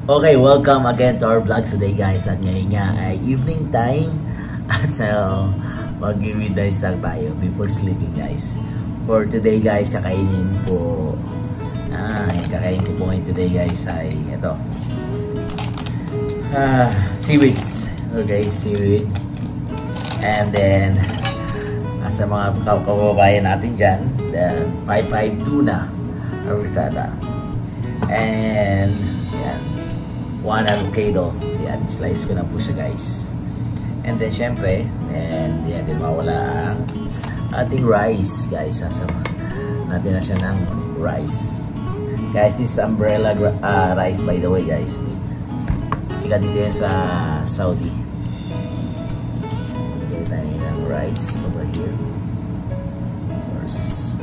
Okay, welcome again to our vlog today guys. At ngayon nga ay evening time. At so, mag-midnight tayo before sleeping guys. For today guys, kakainin po kakainin ko po ngayon today guys ay ito. Seaweeds. Okay, seaweed. And then sa mga kababayan natin dyan, then 5-5 tuna avertada. And yan, 1 avocado. Yan, slice ko na po siya guys. And then syempre, and yan din mawala ang ating rice guys. Sasama natin na siya ng rice. Guys, this is umbrella rice by the way guys. Sikat dito yan sa Saudi. Okay, tayo ng rice over here. Of course.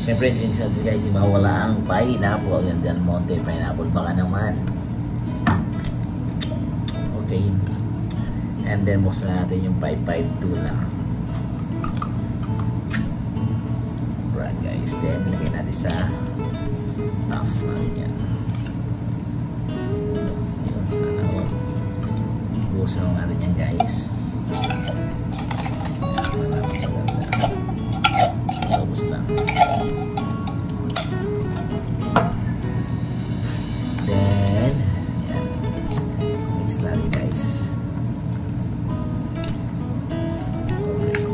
Siyempre, din sa atin guys, di mawala ang pineapple. Yan Del Monte pineapple. Baka naman. Okay. And then, buksan natin yung 5-5 tuna. Right guys. Then, lagay natin sa stuff natin yan. Yun, sana ako. Buksan natin yan guys. Marami sa gansa. Tapos na. Then, yan. Mix natin guys. Okay.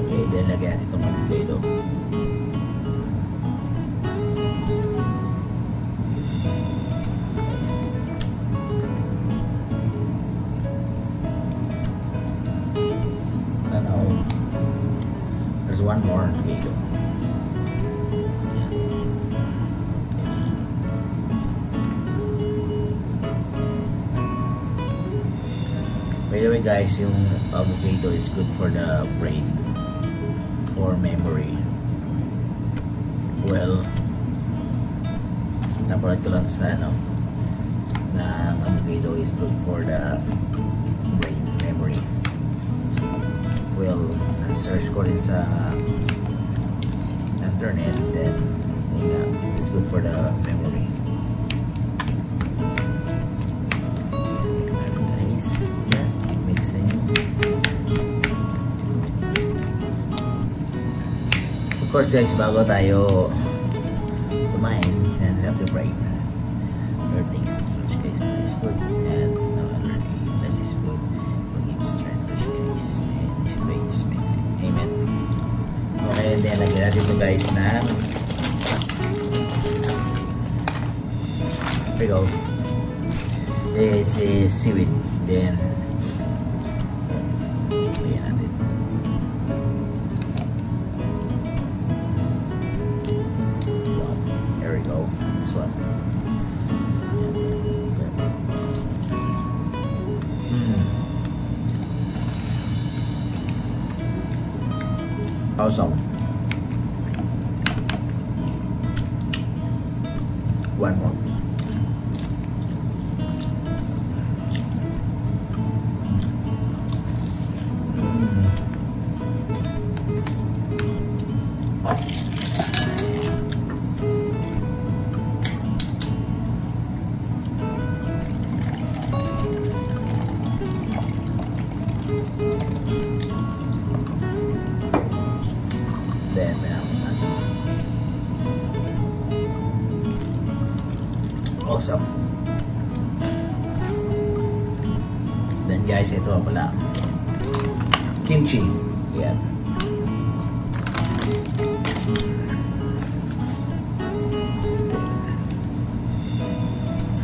Okay, then lagyan natin itong potato. There's one more tomato. By the way guys, yung avocado is good for the brain, for memory. Well, napanood ko lang to sa ano, na avocado is good for the brain memory. Well, search ko rin sa internet, then it's good for the memory. Mix natin guys. Just keep mixing. Of course guys, bago tayo kumain, and we have to break. There are things so much guys, this food and less is food will give strength to you guys, and this is way you spend. Amen. Okay, then lagyan natin ito guys na here we go. This is seaweed. Then lagyan natin. Wow, there we go. This one. Awesome. One more. Then awesome. Then guys, ito pala kimchi. Yan.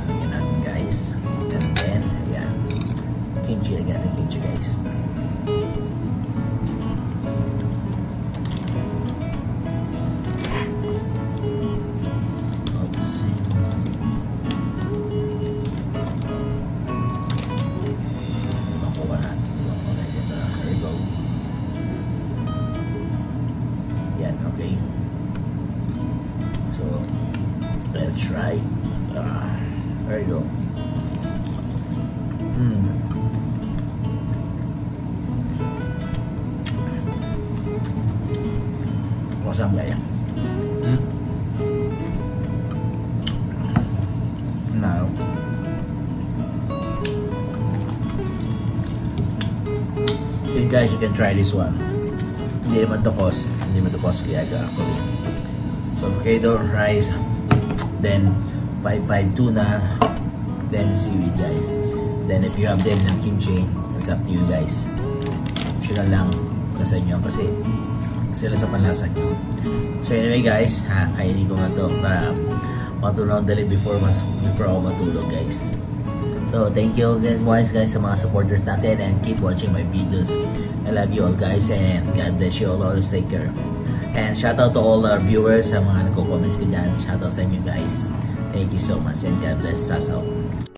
Lagyan natin guys. And then yan, kimchi. Lagyan natin kimchi guys. let's try. There you go. Masam gak ya? Now, you guys, you can try this one. Hindi naman to costly actually. So potato, rice, then 5-5 tuna, then seaweed guys. Then if you have them ng kimchi, it's up to you guys. Optional lang sa inyo kasi sila sa panlasa nyo. So anyway guys, kainin ko nga to para matulog dali before ako matulog guys. So thank you guys sa mga supporters natin and keep watching my videos. I love you all guys and God bless you all. Always take care. And shout out to all our viewers sa mga nagko-comments ko dyan. Shout out sa inyo guys. Thank you so much and God bless. Sasaw.